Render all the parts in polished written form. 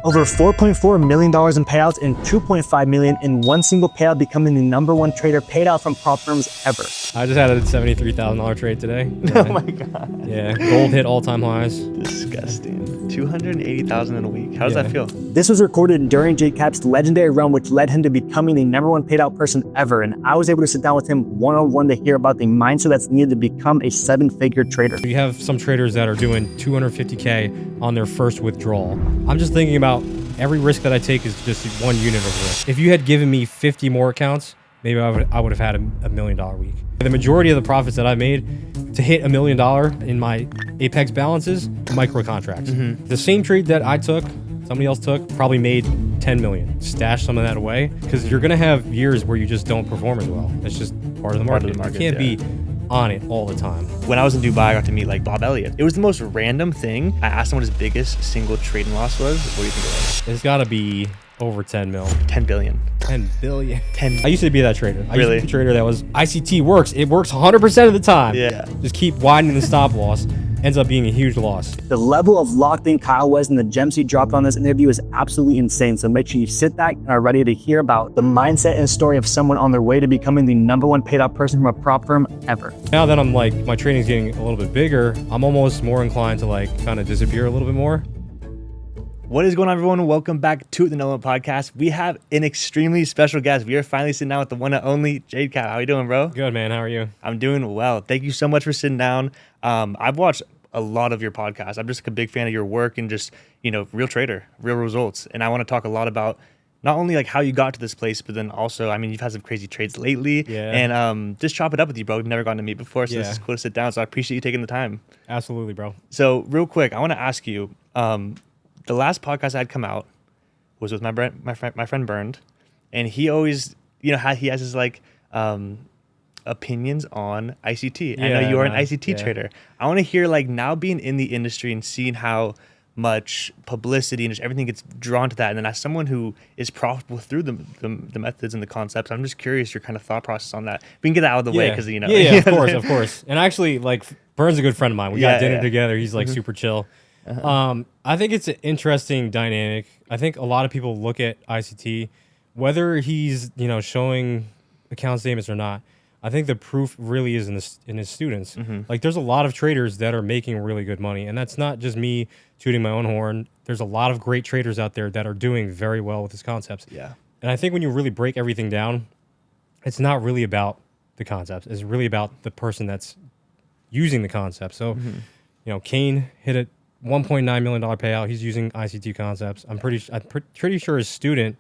Over $4.4 million in payouts and $2.5 million in one single payout, becoming the #1 trader paid out from prop firms ever. I just had a $73,000 trade today. Oh my God. Yeah, gold hit all-time highs. Disgusting. 280,000 in a week. How does that feel? This was recorded during JCAP's legendary run, which led him to becoming the #1 paid out person ever. And I was able to sit down with him one-on-one to hear about the mindset that's needed to become a 7-figure trader. You have some traders that are doing 250K on their first withdrawal. I'm just thinking about every risk that I take is just one unit of risk. If you had given me 50 more accounts, maybe I would have had a $1 million week. The majority of the profits that I made to hit $1 million in my Apex balances, micro contracts. The same trade that I took, somebody else took, probably made 10 million. Stash some of that away, because you're gonna have years where you just don't perform as well. It's just part of the market. You can't be on it all the time. When I was in Dubai, I got to meet like Bob Elliott. It was the most random thing. I asked him what his biggest single trading loss was. What do you think it was? It's gotta be over 10 mil. 10 billion. 10 billion. 10. I used to be that trader. I Really? used to be a trader that was ICT works. It works 100% of the time. Yeah. Just keep widening the stop loss. Ends up being a huge loss. The level of locked in Kyle was and the gems he dropped on this interview is absolutely insane. So make sure you sit back and are ready to hear about the mindset and story of someone on their way to becoming the #1 paid out person from a prop firm ever. Now that I'm like, my trading's getting a little bit bigger, I'm almost more inclined to like kind of disappear a little bit more. What is going on, everyone? Welcome back to the No Limit Podcast. We have an extremely special guest. We are finally sitting down with the one and only JCAP. How you doing, bro? Good, man. How are you? I'm doing well. Thank you so much for sitting down. I've watched a lot of your podcasts. I'm just a big fan of your work and just, real trader, real results. And I want to talk a lot about not only like how you got to this place, but then also, I mean, you've had some crazy trades lately. Yeah. And just chop it up with you, bro. We've never gotten to meet before, so this is cool to sit down. So I appreciate you taking the time. Absolutely, bro. So real quick, I want to ask you, the last podcast I had come out was with my friend Bernd, and he always, he has his like opinions on ICT. I know you are an ICT trader. I want to hear, like, now being in the industry and seeing how much publicity and just everything gets drawn to that, and then as someone who is profitable through the methods and the concepts, I'm just curious your kind of thought process on that. We can get that out of the way because of course. And actually, like, Bernd's a good friend of mine. We got dinner together. He's like super chill. I think it's an interesting dynamic. I think a lot of people look at ICT, whether he's showing account statements or not. I think the proof really is in his students. Like, there's a lot of traders that are making really good money, and that's not just me tooting my own horn. There's a lot of great traders out there that are doing very well with his concepts. Yeah. And I think when you really break everything down, it's not really about the concepts. It's really about the person that's using the concept. So, Kane hit a $1.9 million payout. He's using ICT concepts. I'm pretty sure his student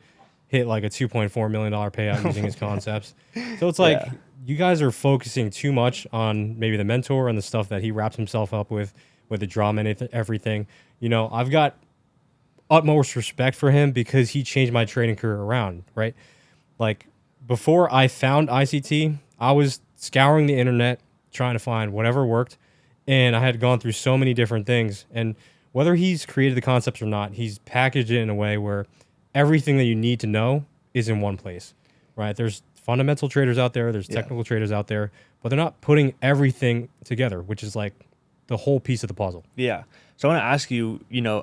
hit like a $2.4 million payout using his concepts. So it's like, you guys are focusing too much on maybe the mentor and the stuff that he wraps himself up with the drama and everything. I've got utmost respect for him because he changed my trading career around, right? Like, before I found ICT, I was scouring the internet trying to find whatever worked, and I had gone through so many different things. And whether he's created the concepts or not, he's packaged it in a way where everything that you need to know is in one place, right? There's fundamental traders out there, there's technical traders out there, but they're not putting everything together, which is like the whole piece of the puzzle. Yeah. So I want to ask you,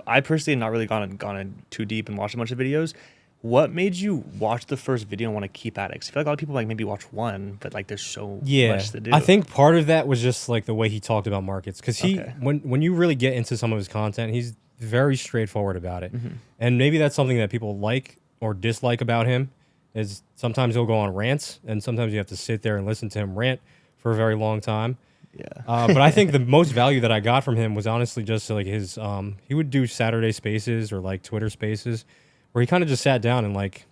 I personally have not really gone in too deep and watched a bunch of videos. What made you watch the first video and want to keep at it? 'Cause I feel like a lot of people like maybe watch one, but like there's so much to do. I think part of that was just like the way he talked about markets. Because when you really get into some of his content, he's very straightforward about it. And maybe that's something that people like or dislike about him, is sometimes he'll go on rants, and sometimes you have to sit there and listen to him rant for a very long time. But I think the most value that I got from him was honestly just like his, he would do Saturday Spaces or like Twitter Spaces, where he kind of just sat down and like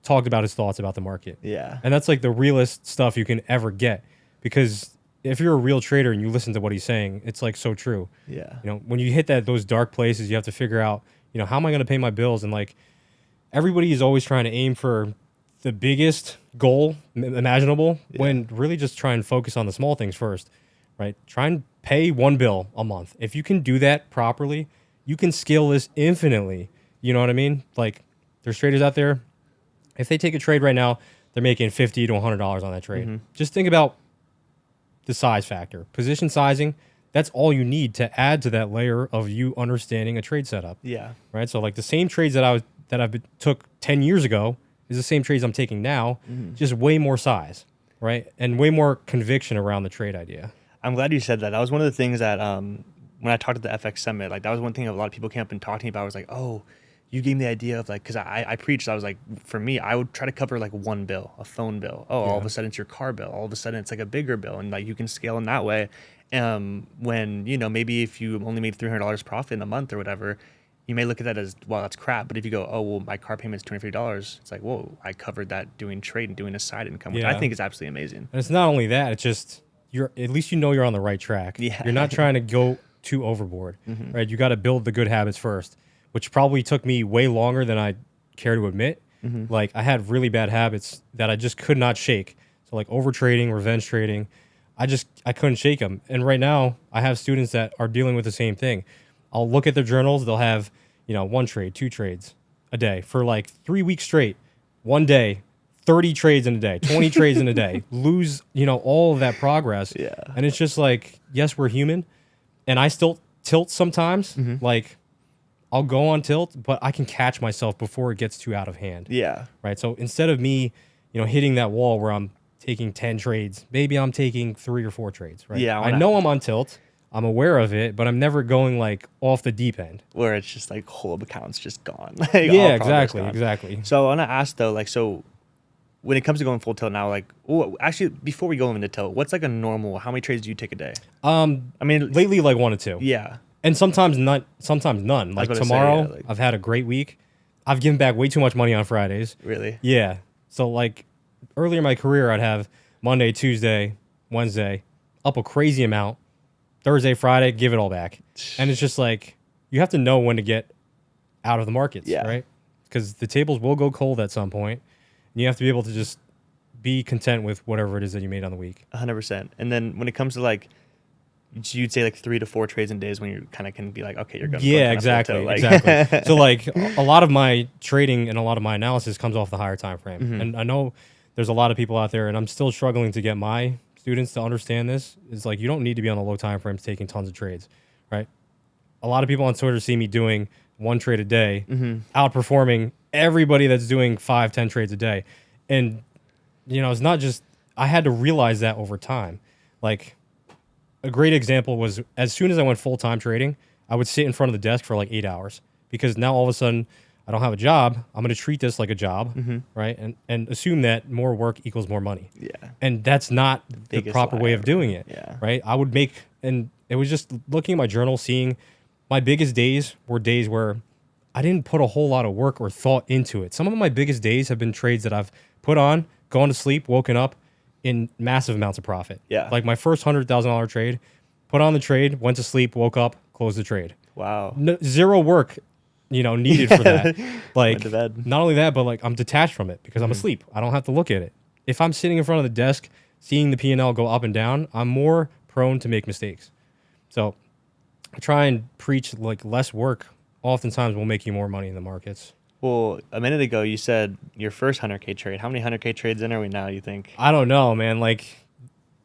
talked about his thoughts about the market. Yeah. And that's like the realest stuff you can ever get, because if you're a real trader and you listen to what he's saying, it's like so true. Yeah. When you hit those dark places, you have to figure out, how am I going to pay my bills? And like, everybody is always trying to aim for the biggest goal imaginable, when really just try and focus on the small things first, right? Try and pay one bill a month. If you can do that properly, you can scale this infinitely. You know what I mean? Like, there's traders out there, if they take a trade right now, they're making $50 to $100 on that trade. Just think about the size factor. Position sizing that's all you need to add to that layer of you understanding a trade setup. Yeah. Right. So like the same trades that took 10 years ago is the same trades I'm taking now, just way more size, right? And way more conviction around the trade idea. I'm glad you said that. That was one of the things that when I talked at the FX Summit, like that was one thing a lot of people came up and talked to me about. I was like, oh, you gave me the idea of like, because I preached, I was like, for me, I would try to cover like one bill, a phone bill. Oh, all of a sudden it's your car bill. All of a sudden it's like a bigger bill, and like you can scale in that way. When, you know, maybe if you only made $300 profit in a month or whatever, you may look at that as, well, that's crap. But if you go, oh, well, my car payment is $23, it's like, whoa, I covered that doing trade and doing a side income, which I think is absolutely amazing. And it's not only that, it's just, at least you know you're on the right track. Yeah. You're not trying to go too overboard, right? You got to build the good habits first, which probably took me way longer than I care to admit. Like I had really bad habits that I just could not shake. So like over trading, revenge trading, I couldn't shake them. And right now I have students that are dealing with the same thing. I'll look at their journals. They'll have, you know, 1 trade, 2 trades a day for like 3 weeks straight. One day, 30 trades in a day, 20 trades in a day, lose, you know, all of that progress. Yeah. And it's just like, yes, we're human. And I still tilt sometimes. Like I'll go on tilt, but I can catch myself before it gets too out of hand. Yeah. Right. So instead of me, you know, hitting that wall where I'm taking 10 trades, maybe I'm taking 3 or 4 trades. Right. Yeah. I know I'm on tilt. I'm aware of it, but I'm never going like off the deep end. Where it's just like whole account's just gone. Like, yeah, exactly. So I want to ask though, like, so when it comes to going full tilt now, like, actually, before we go into tilt, what's like a normal, how many trades do you take a day? I mean, lately, like 1 or 2. Yeah. And sometimes none. Like tomorrow, I've had a great week. I've given back way too much money on Fridays. Really? Yeah. So like earlier in my career, I'd have Monday, Tuesday, Wednesday, up a crazy amount. Thursday, Friday, give it all back. And it's just like, you have to know when to get out of the markets, right? Because the tables will go cold at some point. And you have to be able to just be content with whatever it is that you made on the week. 100%. And then when it comes to like, you'd say like 3 to 4 trades in days when you kind of can be like, okay, you're going to exactly. So like a lot of my trading and a lot of my analysis comes off the higher time frame. And I know there's a lot of people out there, and I'm still struggling to get my students to understand this. Is like, you don't need to be on the low time frames taking tons of trades, right? A lot of people on Twitter see me doing 1 trade a day, outperforming everybody that's doing 5-10 trades a day. And, you know, it's not just, I had to realize that over time. Like, a great example was as soon as I went full-time trading, I would sit in front of the desk for like 8 hours, because now all of a sudden I don't have a job. I'm going to treat this like a job, right? And assume that more work equals more money. Yeah. And that's not the proper way of doing it, right? I would make, and it was just looking at my journal, seeing my biggest days were days where I didn't put a whole lot of work or thought into it. Some of my biggest days have been trades that I've put on, gone to sleep, woken up in massive amounts of profit. Yeah. Like my first $100,000 trade, put on the trade, went to sleep, woke up, closed the trade. Wow. No, zero work, you know, needed for that. Like, not only that, but like I'm detached from it because I'm asleep. I don't have to look at it. If I'm sitting in front of the desk, seeing the P&L go up and down, I'm more prone to make mistakes. So I try and preach like less work oftentimes will make you more money in the markets. Well, a minute ago you said your first 100K trade. How many 100K trades in are we now, you think? I don't know, man. Like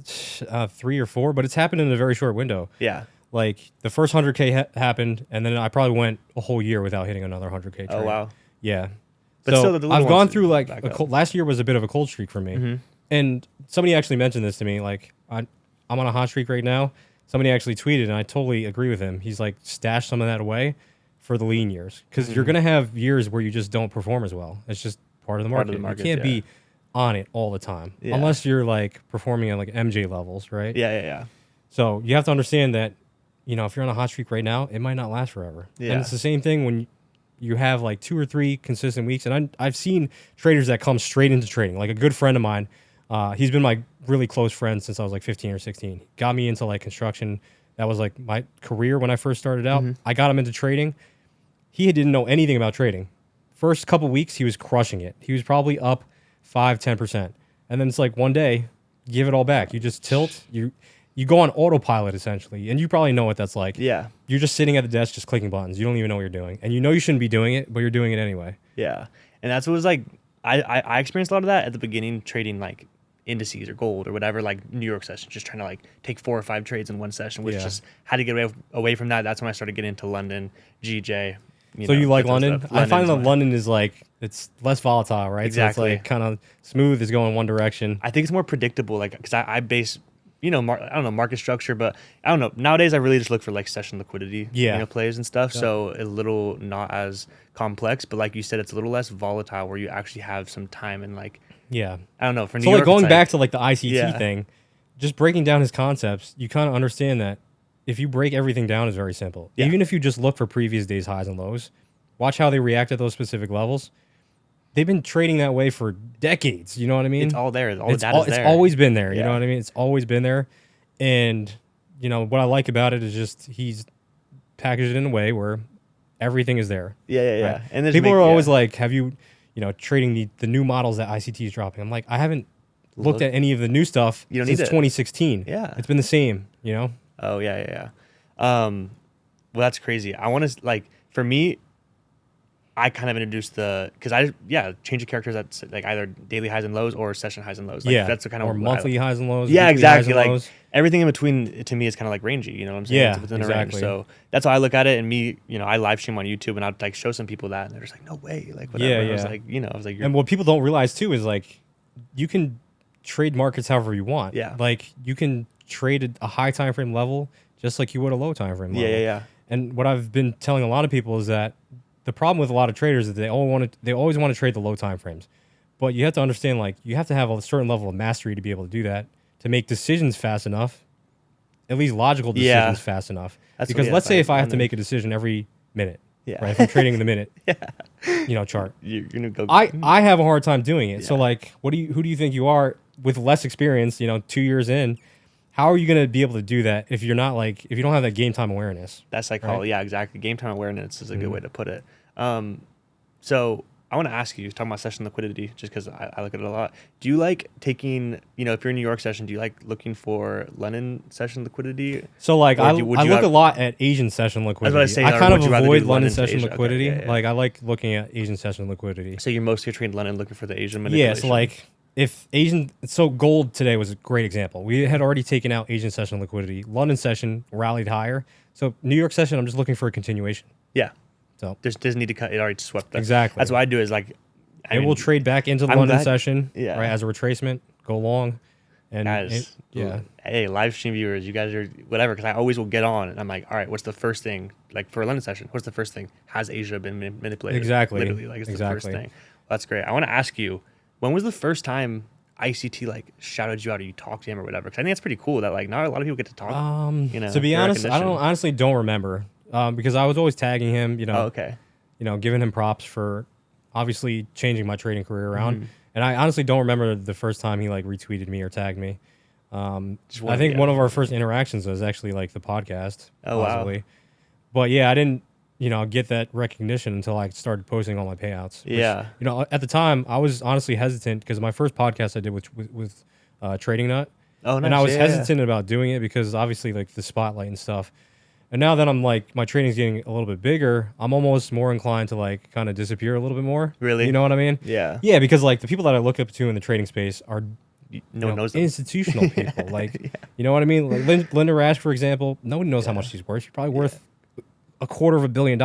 3 or 4, but it's happened in a very short window. Yeah. Like the first 100K happened, and then I probably went a whole year without hitting another 100K trade. Oh, wow. Yeah. But so still, I've gone through like last year was a bit of a cold streak for me. And somebody actually mentioned this to me. Like I'm on a hot streak right now. Somebody actually tweeted, and I totally agree with him. He's like, stash some of that away for the lean years, because you're going to have years where you just don't perform as well. It's just part of the market. You can't be on it all the time unless you're like performing at like MJ levels, right? Yeah. So you have to understand that, you know, if you're on a hot streak right now, it might not last forever. Yeah. And it's the same thing when you have like 2 or 3 consistent weeks. And I've seen traders that come straight into trading. Like a good friend of mine, he's been my really close friend since I was like 15 or 16. Got me into like construction. That was like my career when I first started out. I got him into trading. He didn't know anything about trading. First couple weeks, he was crushing it. He was probably up 5-10%. And then it's like one day, give it all back. You just tilt. You go on autopilot, essentially. And you probably know what that's like. Yeah. You're just sitting at the desk, just clicking buttons. You don't even know what you're doing. And you know you shouldn't be doing it, but you're doing it anyway. Yeah. And that's what was like, I experienced a lot of that at the beginning, trading like indices or gold or whatever, like New York session, just trying to like take 4 or 5 trades in one session, which just had to get away from that. That's when I started getting into London, GJ. So you like London? I find that London is like, it's less volatile, right? Exactly. So it's like kind of smooth, is going one direction. I think it's more predictable, like, because I base, I don't know, market structure, but I don't know. Nowadays, I really just look for like session liquidity, plays and stuff. Yeah. So a little not as complex, but like you said, it's a little less volatile where you actually have some time and like, I don't know. For New York, like going back to like the ICT thing, just breaking down his concepts, you kind of understand that if you break everything down, it's very simple. Yeah. Even if you just look for previous days' highs and lows, watch how they react at those specific levels. They've been trading that way for decades. You know what I mean? It's all there. All the data's there. It's always been there. You know what I mean? It's always been there. And, you know, what I like about it is just he's packaged it in a way where everything is there. Yeah. Right? And people are always like, have you, trading the new models that ICT is dropping? I'm like, I haven't looked at any of the new stuff since 2016. Yeah. It's been the same, Oh, yeah. Well, that's crazy. I want to, like, for me, I kind of introduced because change of characters at like either daily highs and lows or session highs and lows. Like, that's the kind of, or monthly highs and lows. Yeah, exactly. Like everything in between to me is kind of like rangy. You know what I'm saying? Yeah, it's within a range. So that's how I look at it. And me, I live stream on YouTube and I'd like show some people that, and they're just like, no way, like whatever. Yeah. I was like, and what people don't realize too is like, you can trade markets however you want. Yeah. Like you can trade a high time frame level just like you would a low time frame level. Yeah. And what I've been telling a lot of people is that the problem with a lot of traders is they always want to trade the low time frames. But you have to understand, like, you have to have a certain level of mastery to be able to do that, to make decisions fast enough, at least logical decisions fast enough. Because let's say if I have to make a decision every minute, right? If I'm trading in the minute, chart. You're gonna go. I have a hard time doing it. So like, who do you think you are with less experience? 2 years in, how are you going to be able to do that if you're not like, if you don't have that game time awareness? That's like, yeah, exactly. Game time awareness is a good way to put it. So I want to ask you, talking about session liquidity, just because I look at it a lot. Do you like taking, if you're in New York session, do you like looking for London session liquidity? So like, I look a lot at Asian session liquidity. I kind of avoid London session liquidity. Okay, like I like looking at Asian session liquidity. So you're mostly trading London, looking for the Asian manipulation? Yeah, so like, so gold today was a great example. We had already taken out Asian session liquidity. London session rallied higher. So New York session, I'm just looking for a continuation. Yeah. So there's need to cut. It already swept that. Exactly. That's what I do is like, we'll trade back into the London session, right, as a retracement, go long, and guys, hey, live stream viewers, you guys are whatever, because I always will get on and I'm like, all right, what's the first thing, like for a London session? What's the first thing? Has Asia been manipulated? Exactly. Literally, like it's the first thing. Well, that's great. I want to ask you, when was the first time ICT like shouted you out or you talked to him or whatever? Because I think it's pretty cool that like not a lot of people get to talk. To be honest, I honestly don't remember. Because I was always tagging him, giving him props for obviously changing my trading career around. And I honestly don't remember the first time he like retweeted me or tagged me. I think one of our first interactions was actually like the podcast. Oh, possibly. Wow. But yeah, I didn't, get that recognition until I started posting all my payouts. Which, at the time I was honestly hesitant because my first podcast I did with Trading Nut. Oh, nice. And I was hesitant about doing it because obviously like the spotlight and stuff. And now that I'm like, my trading's getting a little bit bigger, I'm almost more inclined to like kind of disappear a little bit more. Really? You know what I mean? Yeah. Yeah, because like the people that I look up to in the trading space are no one knows them. Institutional people. Like, you know what I mean? Like Linda Rash, for example, nobody knows how much she's worth. She's probably worth $250 million,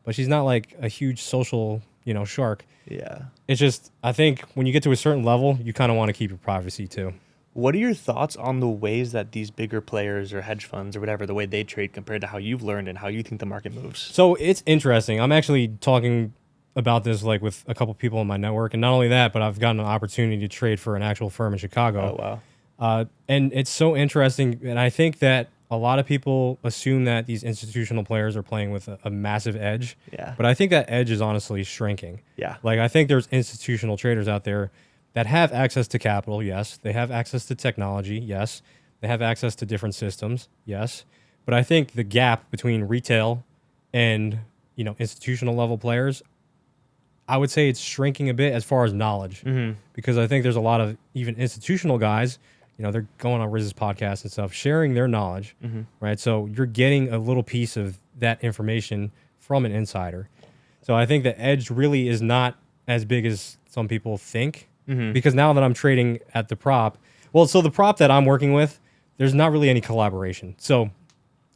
but she's not like a huge social, shark. Yeah. It's just, I think when you get to a certain level, you kind of want to keep your privacy too. What are your thoughts on the ways that these bigger players or hedge funds or whatever, the way they trade compared to how you've learned and how you think the market moves? So it's interesting. I'm actually talking about this like with a couple people in my network. And not only that, but I've gotten an opportunity to trade for an actual firm in Chicago. Oh, wow. And it's so interesting. And I think that a lot of people assume that these institutional players are playing with a massive edge. Yeah. But I think that edge is honestly shrinking. Yeah. Like I think there's institutional traders out there that have access to capital, yes. They have access to technology, yes. They have access to different systems, yes. But I think the gap between retail and, institutional level players, I would say it's shrinking a bit as far as knowledge. Because I think there's a lot of even institutional guys, they're going on Riz's podcast and stuff, sharing their knowledge, right? So you're getting a little piece of that information from an insider. So I think the edge really is not as big as some people think. because now that I'm trading at the prop, well, so the prop that I'm working with, there's not really any collaboration. So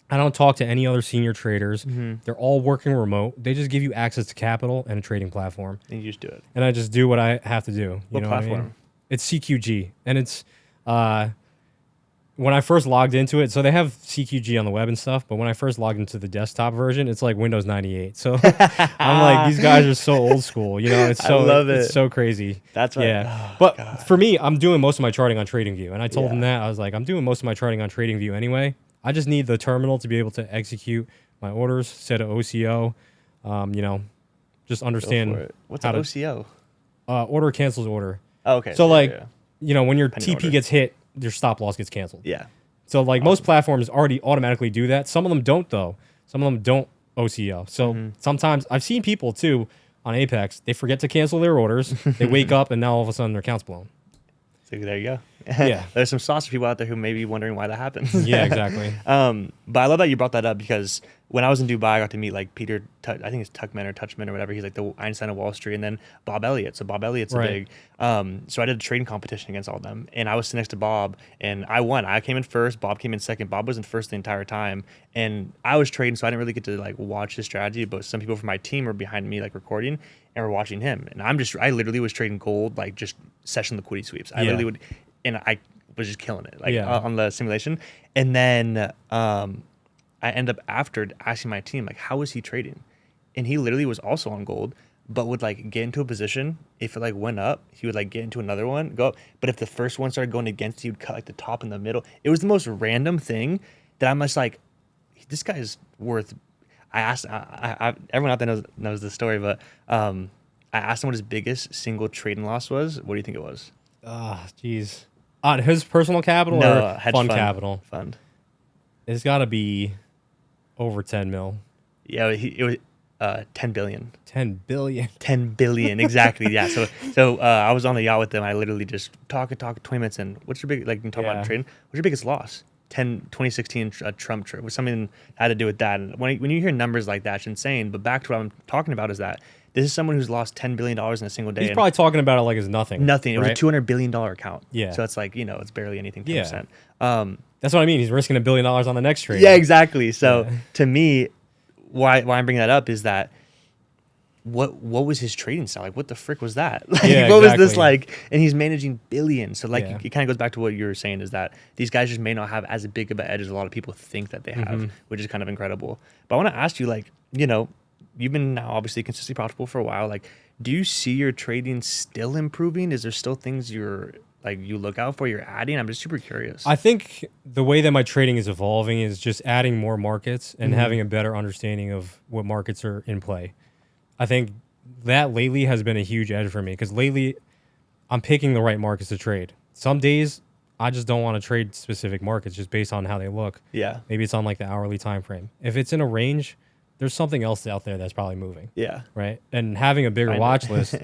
I don't talk to any other senior traders. They're all working remote. They just give you access to capital and a trading platform. And you just do it. And I just do what I have to do. What platform? What I mean? It's CQG. And it's when I first logged into it, so they have CQG on the web and stuff, but when I first logged into the desktop version, it's like Windows 98. So I'm like, these guys are so old school. It's so, I love it. It's so crazy. That's right. Yeah. Oh, but God. for me, I'm doing most of my charting on TradingView. And I told them that. I was like, I'm doing most of my charting on TradingView anyway. I just need the terminal to be able to execute my orders, set an OCO, just understand. What's an OCO? Order cancels order. Oh, okay. So when your Pending TP order. gets hit, your stop loss gets canceled. Yeah. So most platforms already automatically do that. Some of them don't though. Some of them don't OCO. So sometimes I've seen people too on Apex, they forget to cancel their orders. They wake up and now all of a sudden their account's blown. So there you go. Yeah. There's some saucy people out there who may be wondering why that happens. Yeah, exactly. But I love that you brought that up because when I was in Dubai, I got to meet like Peter, I think it's Tuchman or Touchman or whatever. He's like the Einstein of Wall Street, and then Bob Elliott. So Bob Elliott's Right. a big. So I did a trading competition against all of them, and I was sitting next to Bob, and I won. I came in first. Bob came in second. Bob was in first the entire time, and I was trading, so I didn't really get to like watch his strategy. But some people from my team were behind me, like recording, and were watching him. And I literally was trading gold, like just session liquidity sweeps. I literally would, and I was just killing it, like on the simulation. And then I end up after asking my team, like, how is he trading? And he literally was also on gold, but would like get into a position. If it like went up, he would like get into another one, go up. But if the first one started going against, he would cut like the top and the middle. It was the most random thing that I'm just like, this guy's worth. I asked, everyone out there knows the story, but I asked him what his biggest single trading loss was. What do you think it was? Jeez. On his personal capital or hedge fund capital? Fund. It's got to be over 10 mil. Yeah, it was 10 billion. 10 billion. 10 billion, exactly. Yeah. So I was on the yacht with them. I literally just talk 20 minutes in. What's your big, like, you talk about trading? What's your biggest loss? 2016 Trump trip was something that had to do with that. And when you hear numbers like that, it's insane. But back to what I'm talking about is that this is someone who's lost $10 billion in a single day. He's probably talking about it like it's nothing. Nothing. It was right? a $200 billion account. Yeah. So it's like, it's barely anything, 10%. Yeah. That's what I mean. He's risking $1 billion on the next trade. Yeah, exactly. So to me, why I'm bringing that up is that what was his trading style? Like, what the frick was that? Like, what was this like? And he's managing billions. So like, it kind of goes back to what you were saying is that these guys just may not have as big of an edge as a lot of people think that they have, which is kind of incredible. But I want to ask you, like, you've been now obviously consistently profitable for a while. Like, do you see your trading still improving? Is there still things you look out for, you're adding? I'm just super curious. I think the way that my trading is evolving is just adding more markets and having a better understanding of what markets are in play. I think that lately has been a huge edge for me because lately I'm picking the right markets to trade. Some days I just don't want to trade specific markets just based on how they look. Yeah. Maybe it's on like the hourly time frame. If it's in a range, there's something else out there that's probably moving. Yeah. Right. And having a bigger watch list,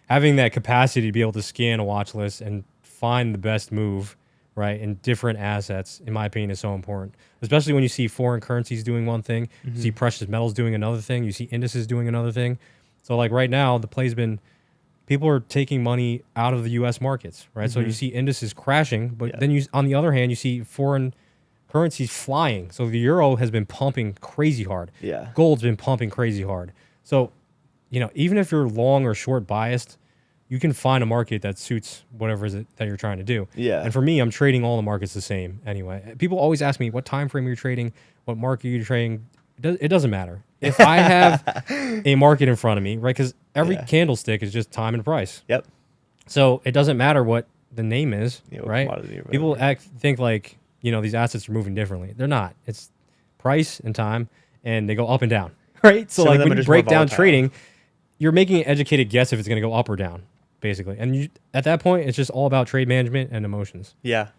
having that capacity to be able to scan a watch list and find the best move, right, in different assets, in my opinion, is so important. Especially when you see foreign currencies doing one thing, you see precious metals doing another thing, you see indices doing another thing. So like right now, the play's been, people are taking money out of the U.S. markets, right? So you see indices crashing, but then you, on the other hand, you see foreign currencies flying. So the euro has been pumping crazy hard. Yeah. Gold's been pumping crazy hard. So, even if you're long or short biased, you can find a market that suits whatever is it that you're trying to do. Yeah. And for me, I'm trading all the markets the same anyway. People always ask me, what time frame are you trading? What market are you trading? It doesn't matter. If I have a market in front of me, right? Because every candlestick is just time and price. Yep. So it doesn't matter what the name is, right? Commodity or People think like, these assets are moving differently. They're not. It's price and time, and they go up and down, right? So Some of like them when are you just break more down volatile. trading, you're making an educated guess if it's going to go up or down, basically. And at that point, it's just all about trade management and emotions. Yeah.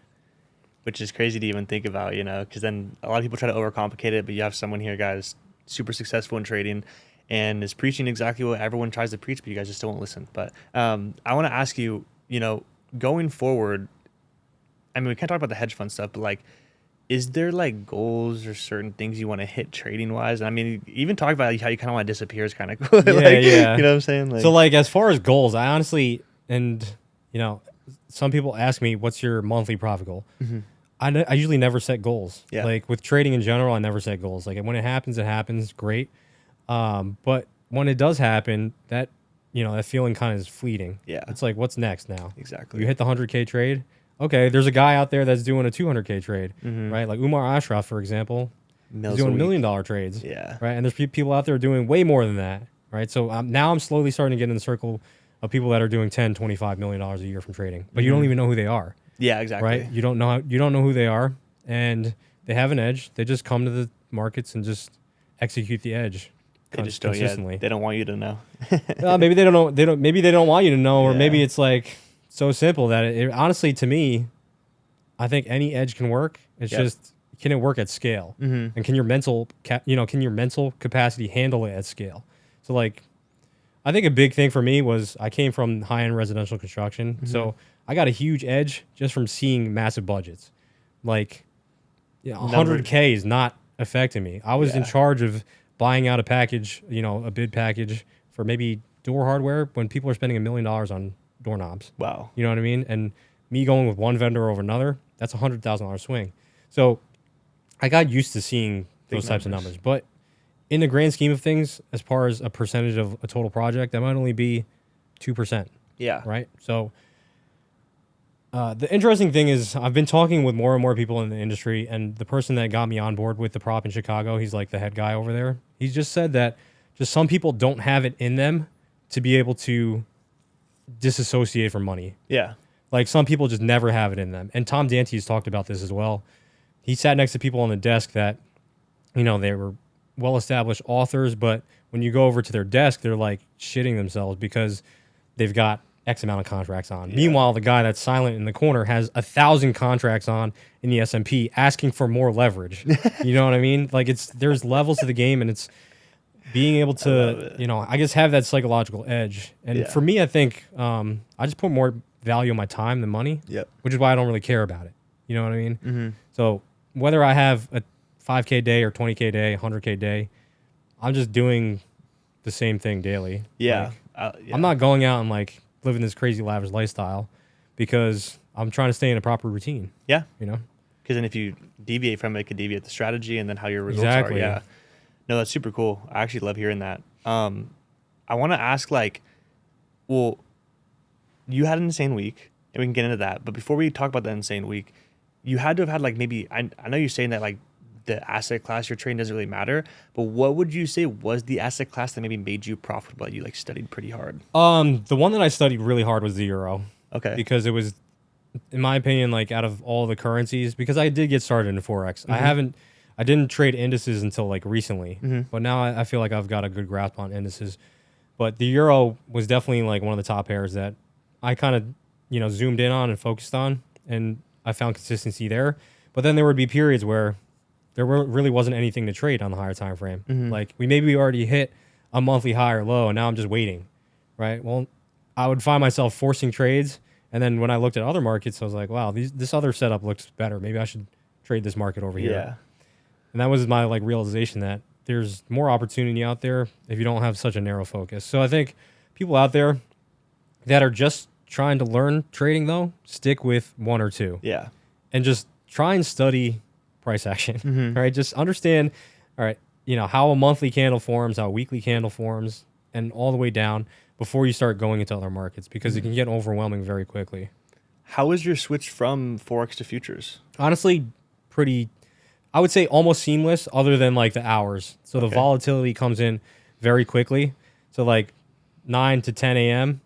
Which is crazy to even think about, because then a lot of people try to overcomplicate it, but you have someone here, guys, super successful in trading and is preaching exactly what everyone tries to preach, but you guys just still won't listen. But I want to ask you, going forward, I mean, we can't talk about the hedge fund stuff, but like, is there like goals or certain things you want to hit trading wise? I mean, even talk about how you kind of want to disappear is kind of cool. Yeah. You know what I'm saying? So like, as far as goals, I honestly, and you know, some people ask me, what's your monthly profit goal? I usually never set goals. Yeah. Like with trading in general, I never set goals. Like when it happens, great. But when it does happen, that, you know, that feeling kind of is fleeting. Yeah. It's like, what's next now? Exactly. You hit the 100K trade. Okay, there's a guy out there that's doing a 200K trade, right? Like Umar Ashraf, for example, he's doing $1 million trades. Yeah. Right. And there's people out there doing way more than that. Right. So now I'm slowly starting to get in the circle of people that are doing $10, $25 million a year from trading, but you don't even know who they are. Yeah, exactly. Right. You don't know who they are, and they have an edge. They just come to the markets and just execute the edge. They just don't. Yeah, they don't want you to know. Maybe they don't know. Maybe they don't want you to know, or maybe it's like so simple that it honestly, to me, I think any edge can work. It's just, can it work at scale? And can your mental capacity handle it at scale? So like, I think a big thing for me was I came from high-end residential construction, so I got a huge edge just from seeing massive budgets. Like, 100K is not affecting me. I was in charge of buying out a package, a bid package for maybe door hardware when people are spending $1 million on doorknobs. Wow. You know what I mean? And me going with one vendor over another, that's $100,000 swing. So I got used to seeing those types of numbers. But in the grand scheme of things, as far as a percentage of a total project, that might only be 2%. Yeah. Right? So the interesting thing is I've been talking with more and more people in the industry, and the person that got me on board with the prop in Chicago, he's like the head guy over there. He's just said that just some people don't have it in them to be able to disassociate from money. Yeah. Like some people just never have it in them. And Tom Dante's talked about this as well. He sat next to people on the desk that, they were well-established authors, but when you go over to their desk, they're like shitting themselves because they've got X amount of contracts on. Yeah. Meanwhile, the guy that's silent in the corner has 1,000 contracts on in the S&P asking for more leverage. You know what I mean? Like there's levels to the game, and it's being able to, I guess have that psychological edge. And for me, I think I just put more value on my time than money, which is why I don't really care about it. You know what I mean? So whether I have a 5K day or 20K day, 100K day, I'm just doing the same thing daily. Yeah. Like, I'm not going out and like living this crazy lavish lifestyle because I'm trying to stay in a proper routine. Yeah. Because then if you deviate from it, it could deviate the strategy and then how your results are. Yeah. No, that's super cool. I actually love hearing that. I want to ask, well, you had an insane week, and we can get into that. But before we talk about that insane week, you had to have had maybe, I know you're saying that the asset class you're trading doesn't really matter, but what would you say was the asset class that maybe made you profitable that you studied pretty hard? The one that I studied really hard was the euro. Okay. Because it was, in my opinion, out of all the currencies, because I did get started in Forex. I didn't trade indices until recently, but now I feel like I've got a good grasp on indices. But the euro was definitely one of the top pairs that I kind of, zoomed in on and focused on, and I found consistency there. But then there would be periods where there really wasn't anything to trade on the higher time frame. We already hit a monthly high or low, and now I'm just waiting, right? Well, I would find myself forcing trades, and then when I looked at other markets, I was like, wow, this other setup looks better. Maybe I should trade this market over here. Yeah. And that was my realization that there's more opportunity out there if you don't have such a narrow focus. So I think people out there that are just trying to learn trading, though, stick with one or two. Yeah. And just try and study price action, right? Just understand, all right, how a monthly candle forms, how a weekly candle forms, and all the way down before you start going into other markets, because it can get overwhelming very quickly. How is your switch from Forex to futures? Honestly, I would say almost seamless, other than the hours. So the volatility comes in very quickly. So 9 to 10 a.m.,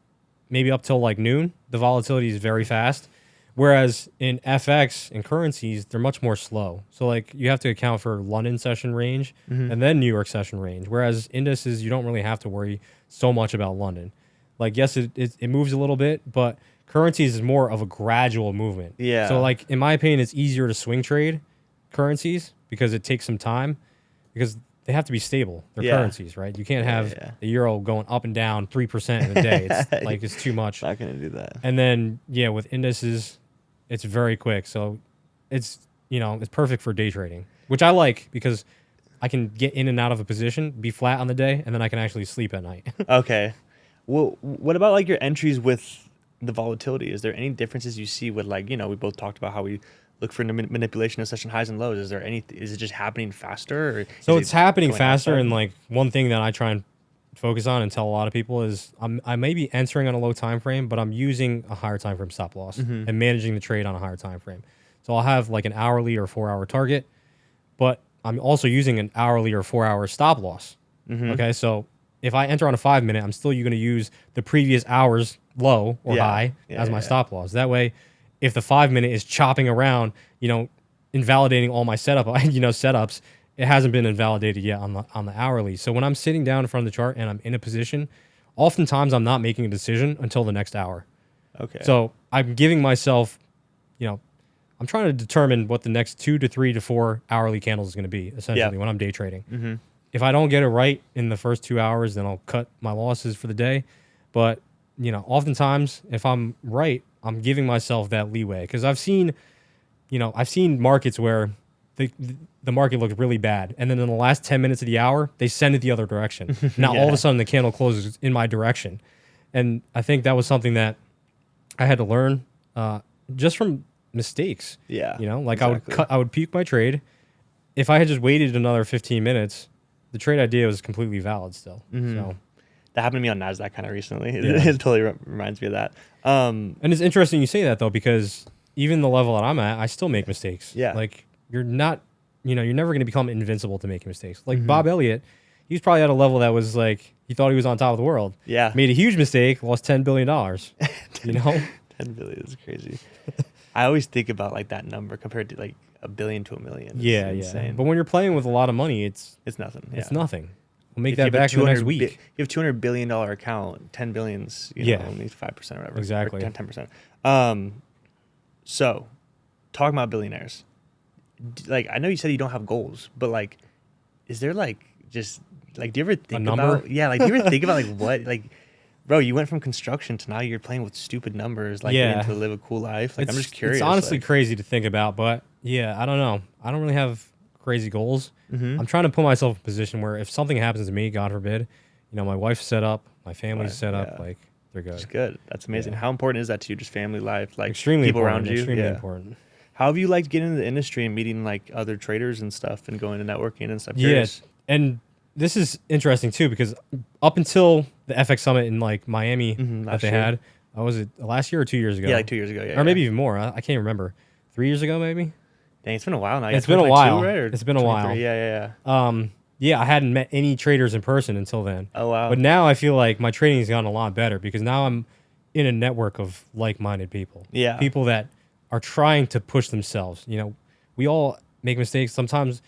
maybe up till noon, the volatility is very fast. Whereas in FX and currencies, they're much more slow. So you have to account for London session range and then New York session range. Whereas indices, you don't really have to worry so much about London. Yes, it moves a little bit, but currencies is more of a gradual movement. Yeah. So in my opinion, it's easier to swing trade currencies because it takes some time, because they have to be stable. They're currencies, right? You can't have the euro going up and down 3% in a day. It's it's too much. Not gonna do that. And then with indices, it's very quick. So it's it's perfect for day trading, which I like because I can get in and out of a position, be flat on the day, and then I can actually sleep at night. Okay. Well, what about your entries with the volatility, is there any differences you see with, like, we both talked about how we look for manipulation of session highs and lows. Is it just happening faster? Or so it's happening faster. outside? And like one thing that I try and focus on and tell a lot of people is I may be entering on a low time frame, but I'm using a higher time frame stop loss and managing the trade on a higher time frame. So I'll have like an hourly or 4 hour target, but I'm also using an hourly or 4 hour stop loss. Okay, so if I enter on a 5 minute, I'm still going to use the previous hour's low or high as my stop loss. That way, if the 5 minute is chopping around, invalidating all my setups, it hasn't been invalidated yet on the hourly. So when I'm sitting down in front of the chart and I'm in a position, oftentimes I'm not making a decision until the next hour. Okay. So I'm giving myself, I'm trying to determine what the next 2 to 3 to 4 hourly candles is going to be, essentially, when I'm day trading. If I don't get it right in the first 2 hours, then I'll cut my losses for the day. But, oftentimes, if I'm right, I'm giving myself that leeway. Because I've seen markets where the market looked really bad. And then in the last 10 minutes of the hour, they send it the other direction. Now, all of a sudden, the candle closes in my direction. And I think that was something that I had to learn just from mistakes. Yeah. Exactly. I would peak my trade. If I had just waited another 15 minutes, the trade idea was completely valid still. So that happened to me on NASDAQ kind of recently. It totally reminds me of that. And it's interesting you say that, though, because even the level that I'm at, I still make mistakes. Yeah. Like, you're not, you're never going to become invincible to making mistakes. Like Bob Elliott, he's probably at a level that was like, he thought he was on top of the world. Yeah. Made a huge mistake, lost $10 billion. 10 billion is crazy. I always think about like that number compared to like a billion to a million. It's insane. But when you're playing with a lot of money, it's nothing. It's nothing. We'll make If that back in the next week. You have $200 billion account, 10 billions, only 5% or whatever. Exactly. Or 10%. So, talking about billionaires, like, I know you said you don't have goals, but like, is there like just like, do you ever think about, do you ever think about like what, like, bro, you went from construction to now you're playing with stupid numbers, like getting to live a cool life. Like, I'm just curious. It's honestly crazy to think about, but I don't know. I don't really have crazy goals. I'm trying to put myself in a position where if something happens to me, God forbid, my wife's set up, my family's set up, like, they're good. It's good. That's amazing. How important is that to you? Just family life, like extremely people important, around you? Extremely important. How have you liked getting into the industry and meeting like other traders and stuff and going to networking and stuff? Yes. And this is interesting too, because up until the FX Summit in like Miami that they had, was it last year or 2 years ago? Yeah, like 2 years ago. Yeah. Or maybe even more. I can't remember. 3 years ago, maybe? Dang, it's been a while now. It's been a while. Right? It's been a while. Yeah. I hadn't met any traders in person until then. Oh, wow. But now I feel like my trading has gotten a lot better because now I'm in a network of like-minded people. Yeah. People that are trying to push themselves. We all make mistakes. Sometimes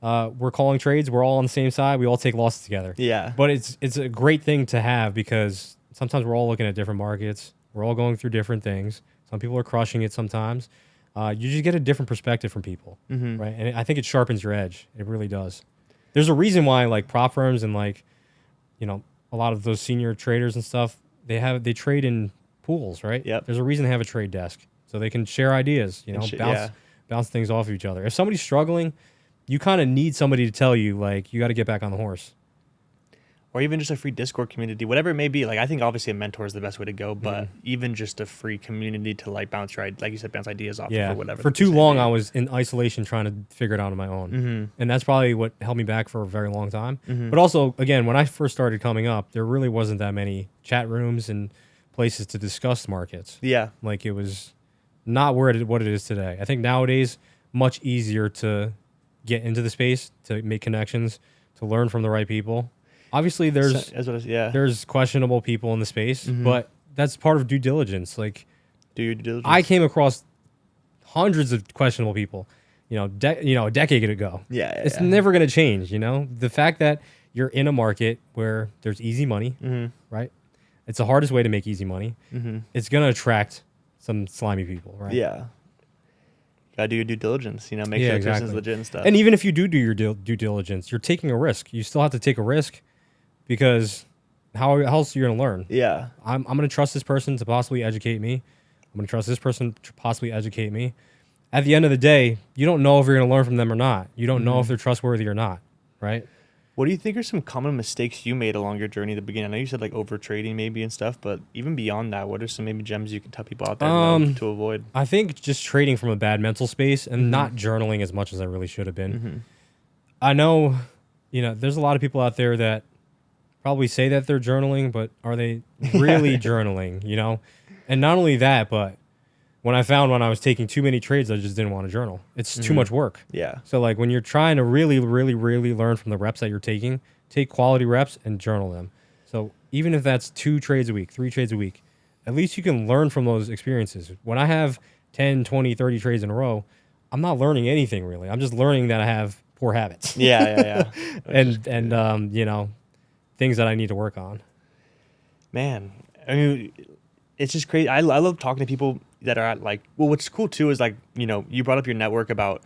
we're calling trades. We're all on the same side. We all take losses together. Yeah. But it's a great thing to have because sometimes we're all looking at different markets. We're all going through different things. Some people are crushing it sometimes. You just get a different perspective from people, right? And I think it sharpens your edge. It really does. There's a reason why like prop firms and like, a lot of those senior traders and stuff, they trade in pools, right? Yep. There's a reason they have a trade desk so they can share ideas, bounce things off of each other. If somebody's struggling, you kind of need somebody to tell you like, you got to get back on the horse. Or even just a free Discord community, whatever it may be. Like, I think obviously a mentor is the best way to go, but even just a free community to like bounce like you said, bounce ideas off of or whatever. For too long, I was in isolation trying to figure it out on my own. And that's probably what held me back for a very long time. But also, again, when I first started coming up, there really wasn't that many chat rooms and places to discuss markets. Yeah. Like, it was not what it is today. I think nowadays, much easier to get into the space, to make connections, to learn from the right people. Obviously, there's questionable people in the space, but that's part of due diligence. Like, do your due diligence. I came across hundreds of questionable people, a decade ago. It's never going to change. The fact that you're in a market where there's easy money, right? It's the hardest way to make easy money. It's going to attract some slimy people, right? Yeah. Gotta do your due diligence, make sure the person's legit and stuff. And even if you do your due diligence, you're taking a risk. You still have to take a risk. Because how else are you going to learn? Yeah. I'm going to trust this person to possibly educate me. I'm going to trust this person to possibly educate me. At the end of the day, you don't know if you're going to learn from them or not. You don't know if they're trustworthy or not, right? What do you think are some common mistakes you made along your journey at the beginning? I know you said like over trading maybe and stuff, but even beyond that, what are some maybe gems you can tell people out there to avoid? I think just trading from a bad mental space and not journaling as much as I really should have been. I know, there's a lot of people out there that probably say that they're journaling, but are they really journaling, And not only that, but when I was taking too many trades, I just didn't want to journal. It's too much work. Yeah. So like when you're trying to really, really, really learn from the reps that you're taking, take quality reps and journal them. So even if that's 2 trades a week, 3 trades a week, at least you can learn from those experiences. When I have 10, 20, 30 trades in a row, I'm not learning anything really. I'm just learning that I have poor habits. Yeah. and things that I need to work on. Man, I mean, it's just crazy. I love talking to people that are at like, well, what's cool too is like, you brought up your network about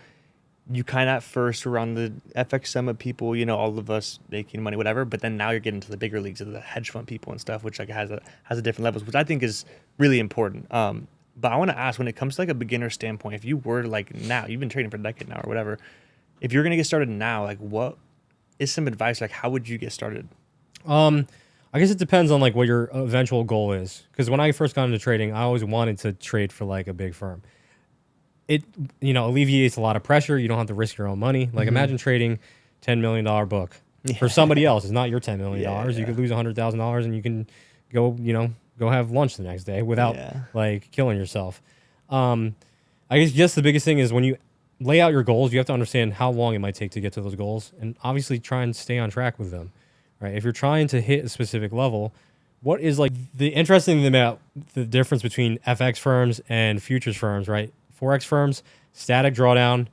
you kind of at first were on the FX Summit people, all of us making money, whatever, but then now you're getting to the bigger leagues of the hedge fund people and stuff, which like has a different levels, which I think is really important. But I want to ask, when it comes to like a beginner standpoint, if you were like now, you've been trading for a decade now or whatever, if you're going to get started now, like what is some advice? Like how would you get started? I guess it depends on like what your eventual goal is. Because when I first got into trading, I always wanted to trade for like a big firm. It alleviates a lot of pressure. You don't have to risk your own money. Like imagine trading $10 million book for somebody else. It's not your $10 million. You could lose $100,000 and you can go have lunch the next day without like killing yourself. I guess just the biggest thing is when you lay out your goals, you have to understand how long it might take to get to those goals, and obviously try and stay on track with them. Right? If you're trying to hit a specific level, what is like the interesting thing about the difference between FX firms and futures firms, right? Forex firms, static drawdown,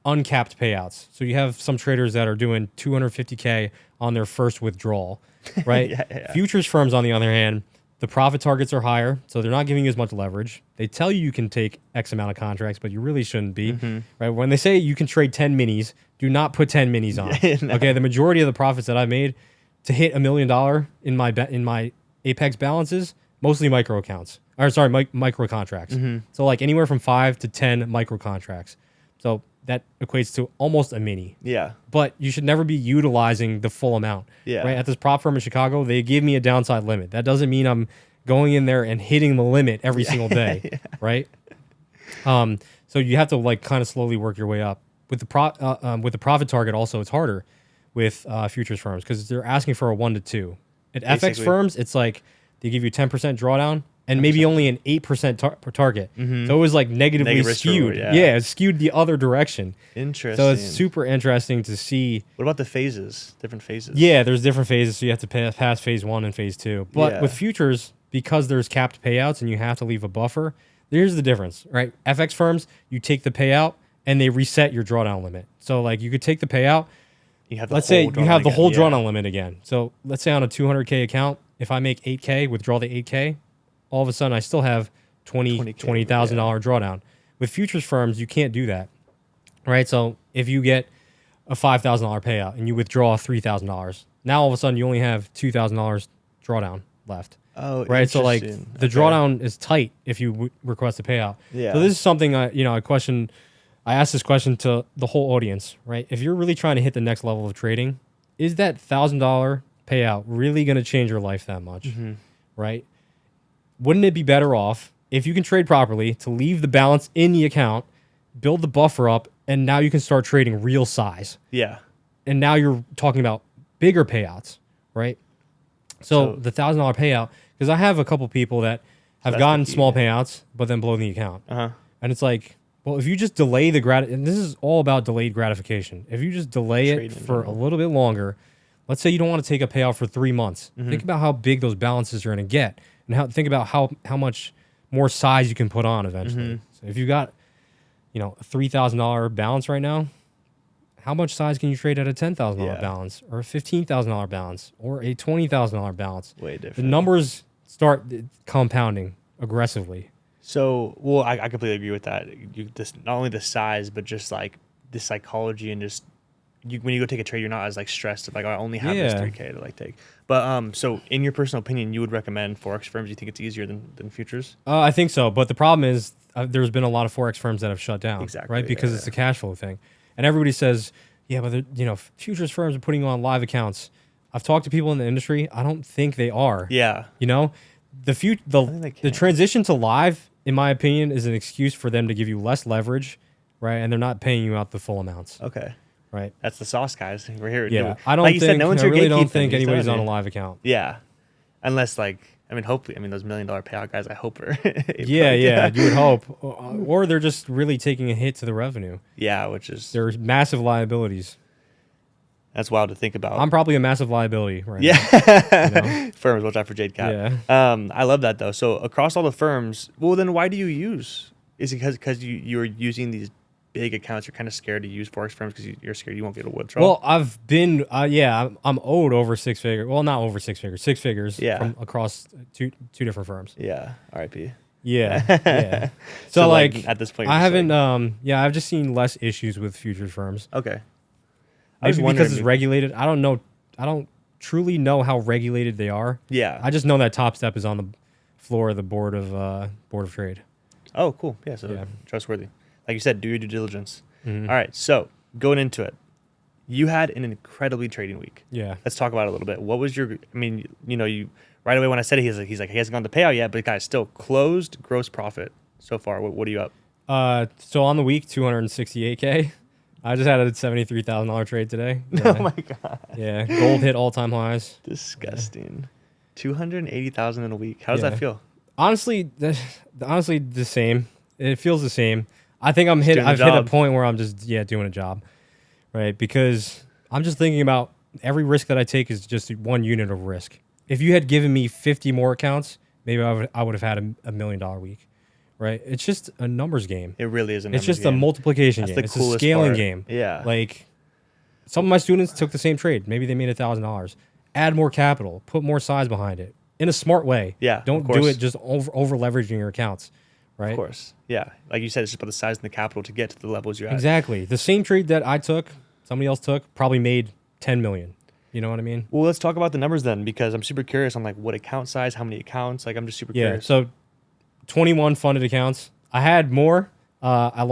uncapped payouts. So you have some traders that are doing $250K on their first withdrawal, right? Futures firms, on the other hand, the profit targets are higher, so they're not giving you as much leverage. They tell you can take X amount of contracts, but you really shouldn't be, right? When they say you can trade 10 minis, do not put 10 minis on. No. Okay, the majority of the profits that I've made to hit $1 million in my Apex balances, mostly micro accounts. Micro contracts. So like anywhere from 5 to 10 micro contracts. So that equates to almost a mini. Yeah. But you should never be utilizing the full amount. Yeah. Right. At this prop firm in Chicago, they give me a downside limit. That doesn't mean I'm going in there and hitting the limit every single day. Right. So you have to like kind of slowly work your way up. With the profit target also, it's harder with futures firms because they're asking for a 1 to 2. At FX firms, it's like they give you 10% drawdown and maybe only an 8% target. So it was like negatively skewed. It's skewed the other direction. Interesting. So it's super interesting to see. What about the phases? Different phases? Yeah, there's different phases. So you have to pass phase 1 and phase 2. But with futures, because there's capped payouts and you have to leave a buffer, here's the difference, right? FX firms, you take the payout and they reset your drawdown limit. So like you could take the payout. Let's say you have the whole drawdown limit again. So let's say on a 200K account, if I make 8K, withdraw the 8K, all of a sudden I still have $20,000 drawdown. With futures firms, you can't do that, right? So if you get a $5,000 payout and you withdraw $3,000, now all of a sudden you only have $2,000 drawdown left. Oh, right. So like the drawdown is tight if you request a payout. Yeah. So this is something I asked this question to the whole audience, right? If you're really trying to hit the next level of trading, is that $1,000 payout really going to change your life that much, right? Wouldn't it be better off if you can trade properly to leave the balance in the account, build the buffer up, and now you can start trading real size? Yeah. And now you're talking about bigger payouts, right? So the $1,000 payout, because I have a couple people that have gotten small payouts, but then blown the account. And it's like, well, if you just delay and this is all about delayed gratification. If you just delay it for a little bit longer, let's say you don't want to take a payout for 3 months. Think about how big those balances are going to get, and think about how much more size you can put on eventually. So if you got, a $3,000 balance right now, how much size can you trade at a $10,000 balance, or a $15,000 balance, or a $20,000 balance? Way different. The numbers start compounding aggressively. So, well, I completely agree with that. Not only the size, but just like the psychology and just when you go take a trade, you're not as like stressed of like, oh, I only have this 3K to like take. But so in your personal opinion, you would recommend Forex firms? You think it's easier than futures? I think so. But the problem is there's been a lot of Forex firms that have shut down. Exactly. Right? Because it's a cash flow thing. And everybody says yeah, but futures firms are putting on live accounts. I've talked to people in the industry. I don't think they are. Yeah. The transition to live, in my opinion, is an excuse for them to give you less leverage, right? And they're not paying you out the full amounts. Okay. Right. That's the sauce, guys. We're here. Yeah. I really don't think anybody's on a live account. Yeah. Unless hopefully, those $1 million payout guys, I hope are. Yeah, you would hope. Or they're just really taking a hit to the revenue. Yeah, which is. There's massive liabilities. That's wild to think about. I'm probably a massive liability right now. Firms, watch out for JCAP. Yeah. I love that, though. So across all the firms, well, then why do you use? Is it because you're using these big accounts? You're kind of scared to use Forex firms because you're scared you won't get a withdrawal? Well, I've been, I'm owed over 6 figures. Well, not over 6 figures, 6 figures from across two different firms. Yeah, RIP. Yeah. So at this point, I haven't, I've just seen less issues with futures firms. Okay. Maybe because it's regulated. I don't know. I don't truly know how regulated they are. Yeah. I just know that Top Step is on the floor of the board of trade. Oh, cool. Yeah. So trustworthy. Like you said, do your due diligence. Mm-hmm. All right. So going into it, you had an incredibly trading week. Yeah. Let's talk about it a little bit. What was you right away when I said it, he's like, he hasn't gone to payout yet, but guys, still closed gross profit so far. What are you up? So on the week, 268K. I just had a $73,000 trade today. Yeah. Oh my God. Yeah. Gold hit all-time highs. Disgusting. 280,000 in a week. How does that feel? Honestly, the same. It feels the same. I think I've hit a point where I'm just doing a job, right? Because I'm just thinking about every risk that I take is just one unit of risk. If you had given me 50 more accounts, maybe I would have had a $1 million week, right? It's just a numbers game. It really is a numbers game. It's just a multiplication game. It's a scaling game. Yeah. Like some of my students took the same trade. Maybe they made $1,000. Add more capital. Put more size behind it in a smart way. Yeah. Don't do it just over leveraging your accounts. Right? Of course. Yeah. Like you said, it's just about the size and the capital to get to the levels you're at. Exactly. The same trade that I took, somebody else took, probably made 10 million. You know what I mean? Well, let's talk about the numbers then, because I'm super curious on what account size, how many accounts. I'm just super curious. So 21 funded accounts. I had more. I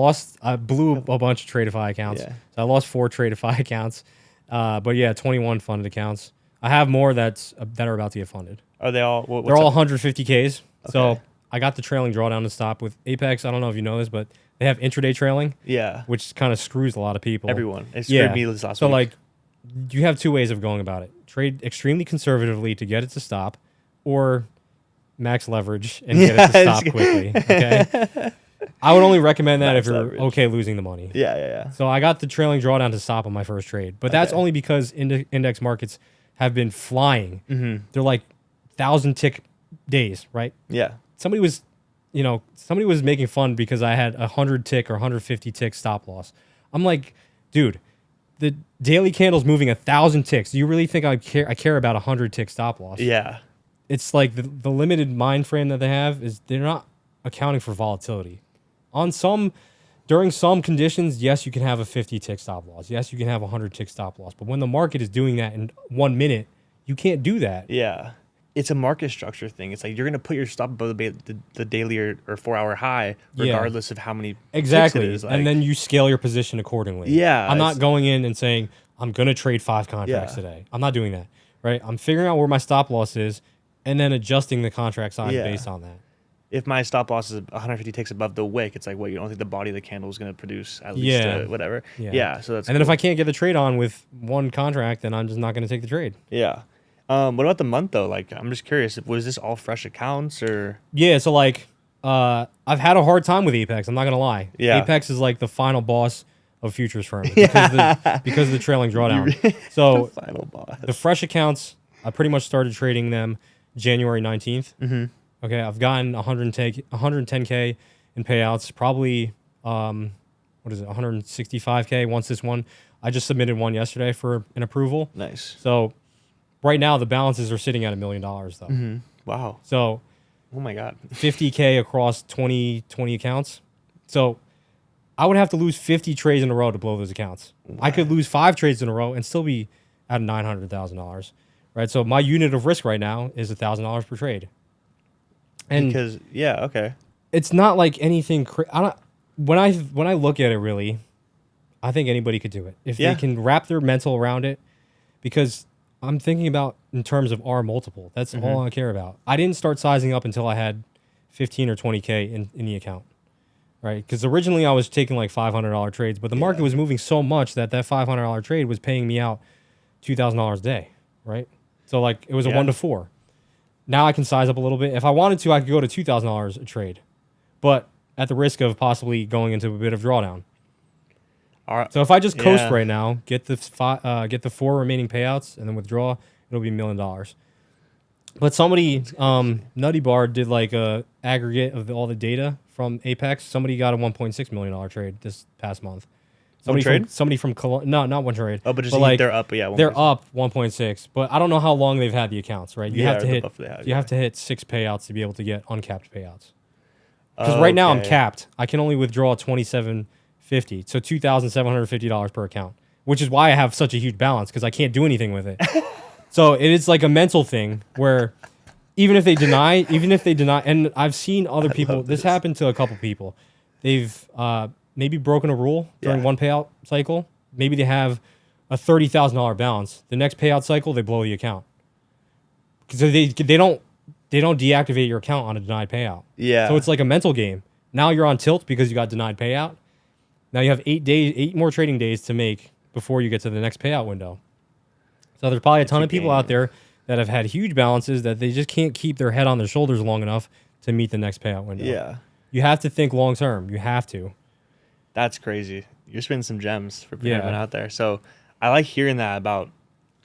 blew a bunch of Tradeify accounts. Yeah. So I lost 4 Tradeify accounts. But 21 funded accounts. I have more that are about to get funded. Are they all? They're all 150Ks. Okay. So I got the trailing drawdown to stop with Apex. I don't know if you know this, but they have intraday trailing. Yeah. Which kind of screws a lot of people. Everyone. It screwed me this last week. You have 2 ways of going about it. Trade extremely conservatively to get it to stop, or max leverage and get it to stop quickly. Okay. I would only recommend that if you're okay losing the money. Yeah. So I got the trailing drawdown to stop on my first trade, but that's only because index markets have been flying. Mm-hmm. They're like 1,000 tick days, right? Yeah. Somebody was making fun because I had 100 tick or 150 tick stop loss. I'm like, dude, the daily candle's moving 1,000 ticks. Do you really think I care about 100 tick stop loss? Yeah. It's like the limited mind frame that they have is they're not accounting for volatility. During some conditions, yes, you can have a 50 tick stop loss. Yes, you can have a 100 tick stop loss. But when the market is doing that in 1 minute, you can't do that. Yeah. It's a market structure thing. It's like you're going to put your stop above the daily or 4-hour high, regardless of how many exactly ticks it is. And then you scale your position accordingly. Yeah. I'm not going in and saying, I'm going to trade 5 contracts today. I'm not doing that, right? I'm figuring out where my stop loss is and then adjusting the contract size based on that. If my stop loss is 150 ticks above the wick, it's like, you don't think the body of the candle is going to produce at least whatever. Yeah. So that's and then if I can't get the trade on with one contract, then I'm just not going to take the trade. Yeah. What about the month though? I'm just curious. Was this all fresh accounts or? Yeah. So I've had a hard time with Apex. I'm not gonna lie. Yeah. Apex is like the final boss of futures firms because of the trailing drawdown. So the final boss. The fresh accounts, I pretty much started trading them January 19th. Mm-hmm. Okay. I've gotten 110K in payouts. Probably 165K once this one. I just submitted one yesterday for an approval. Nice. So. Right now, the balances are sitting at $1 million, though. Mm-hmm. Wow. So, oh my God, 50K across 20 accounts. So, I would have to lose 50 trades in a row to blow those accounts. Wow. I could lose 5 trades in a row and still be at $900,000, right? So, my unit of risk right now is $1,000 per trade. And okay, it's not like anything. When I look at it, really, I think anybody could do it if they can wrap their mental around it. Because I'm thinking about in terms of R multiple. That's all I care about. I didn't start sizing up until I had 15 or 20K in the account, right? Because originally I was taking like $500 trades, but the market was moving so much that $500 trade was paying me out $2,000 a day, right? So like it was a 1 to 4. Now I can size up a little bit. If I wanted to, I could go to $2,000 a trade, but at the risk of possibly going into a bit of drawdown. All right. So if I just coast right now, get the 4 remaining payouts, and then withdraw, it'll be $1 million. But somebody, Nutty Bar, did like a aggregate of all the data from Apex. Somebody got a $1.6 million trade this past month. Somebody from no, not one trade. Oh, but like they're up. Yeah, they're up 1.6. But I don't know how long they've had the accounts. Right? You have to hit. You have to hit 6 payouts to be able to get uncapped payouts. Because right now I'm capped. I can only withdraw $2,750, so $2,750 per account, which is why I have such a huge balance because I can't do anything with it. So it is like a mental thing where even if they deny, and I've seen other people. This happened to a couple people. They've maybe broken a rule during one payout cycle. Maybe they have a $30,000 balance. The next payout cycle, they blow the account because they don't deactivate your account on a denied payout. Yeah. So it's like a mental game. Now you're on tilt because you got denied payout. Now you have 8 more trading days to make before you get to the next payout window. So there's probably a ton of people out there that have had huge balances that they just can't keep their head on their shoulders long enough to meet the next payout window. Yeah. You have to think long term. You have to. That's crazy. You're spinning some gems for everyone out there. So I like hearing that about,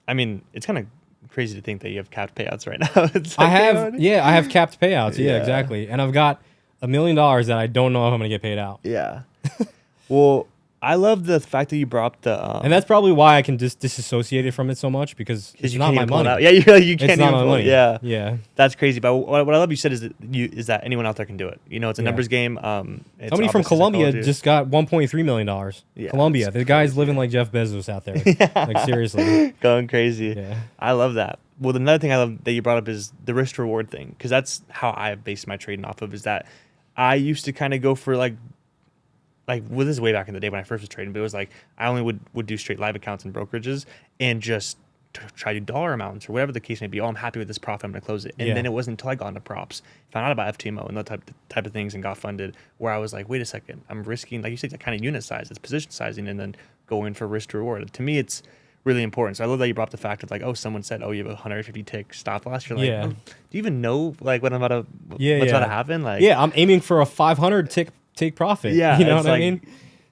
I mean, it's kind of crazy to think that you have capped payouts right now. It's like, I have capped payouts. Yeah, exactly. And I've got $1 million that I don't know if I'm going to get paid out. Yeah. Well, I love the fact that you brought up the... and that's probably why I can disassociate it from it so much because it's not my money. Yeah, you can't it's even not my pull money. Yeah. Yeah. That's crazy. But what I love you said is that anyone out there can do it. You know, it's a numbers game. Somebody from Colombia just got $1.3 million. Yeah, Colombia. The guy's living like Jeff Bezos out there. Like, seriously. Going crazy. Yeah. I love that. Well, another thing I love that you brought up is the risk reward thing, because that's how I have based my trading off of, is that I used to kind of go for like well, this is way back in the day when I first was trading, but it was like I only would do straight live accounts and brokerages and just try to do dollar amounts or whatever the case may be. Oh, I'm happy with this profit, I'm going to close it. And then it wasn't until I got into props, found out about FTMO and that type of things and got funded, where I was like, wait a second, I'm risking, like you said, that kind of unit size, it's position sizing, and then go in for risk to reward. To me, it's really important. So I love that you brought up the fact of like, oh, someone said, oh, you have a 150 tick stop loss. You're like, oh, do you even know like what's about to happen? Like, I'm aiming for a 500 tick profit. Yeah, you know what I mean?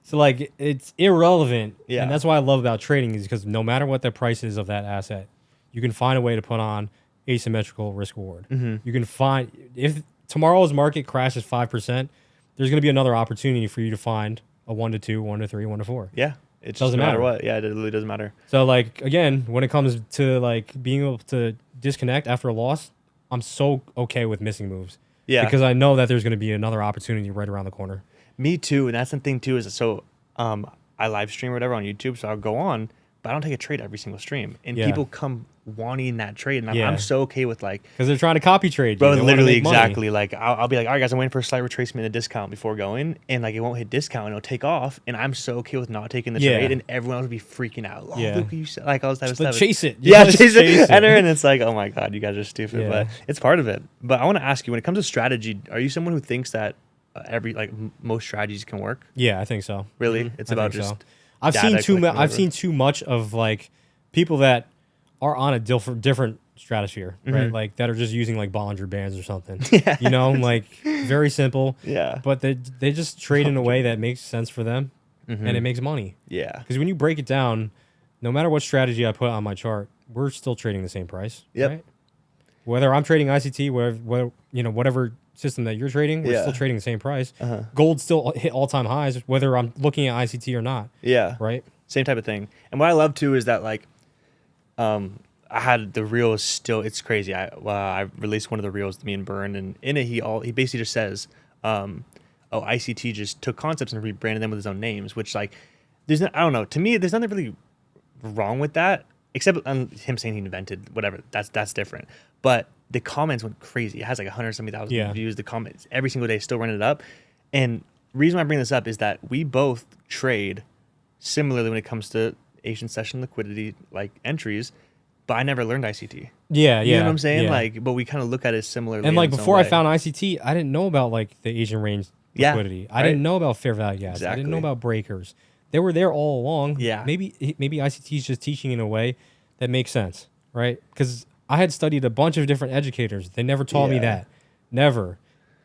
So like it's irrelevant. Yeah. And that's what I love about trading, is because no matter what the price is of that asset, you can find a way to put on asymmetrical risk reward. Mm-hmm. You can find, if tomorrow's market crashes 5%, there's going to be another opportunity for you to find a 1 to 2, 1 to 3, 1 to 4. Yeah. It doesn't no matter what. Yeah, it really doesn't matter. So like, again, when it comes to like being able to disconnect after a loss, I'm so okay with missing moves. Yeah. Because I know that there's going to be another opportunity right around the corner. Me too. And that's the thing too, is so I live stream or whatever on YouTube, so I'll go on, but I don't take a trade every single stream. And people come wanting that trade, and I'm so okay with like, because they're trying to copy trade. Bro, literally exactly. Like I'll be like, all right guys, I'm waiting for a slight retracement in the discount before going, and like it won't hit discount and it'll take off, and I'm so okay with not taking the trade, and everyone else will be freaking out. Oh, Luca, you said, like all this type of stuff. Chase it. Chase it. And it's like, oh my god, you guys are stupid, but it's part of it. But I want to ask you, when it comes to strategy, are you someone who thinks that most strategies can work? Yeah, I think so. Really? It's about just I've seen too much of like people that are on a different stratosphere, right? Like that are just using like Bollinger Bands or something. You know, like very simple. Yeah. But they just trade in a way that makes sense for them, and it makes money. Yeah. Because when you break it down, no matter what strategy I put on my chart, we're still trading the same price. Yep. Right? Whether I'm trading ICT, whatever system that you're trading, we're still trading the same price. Gold still hit all-time highs, whether I'm looking at ICT or not. Yeah. Right? Same type of thing. And what I love too is that like I had the reels still, it's crazy. I released one of the reels to me and Burn, and in it he basically just says, ICT just took concepts and rebranded them with his own names, which like I don't know. To me, there's nothing really wrong with that, except him saying he invented whatever. That's different. But the comments went crazy. It has like 170,000 views. The comments every single day, still running it up. And reason why I bring this up is that we both trade similarly when it comes to Asian session liquidity like entries, but I never learned ICT. Yeah, You yeah. know what I'm saying? Yeah. Like, but we kind of look at it similarly. And like in its own before I way. found ICT, I didn't know about like the Asian range Yeah, liquidity. I right. didn't know about fair value gaps. I didn't know Exactly. about breakers. They were there all along. Yeah. Maybe ICT is just teaching in a way that makes sense, right? Because I had studied a bunch of different educators. They never taught me Yeah. that. Never.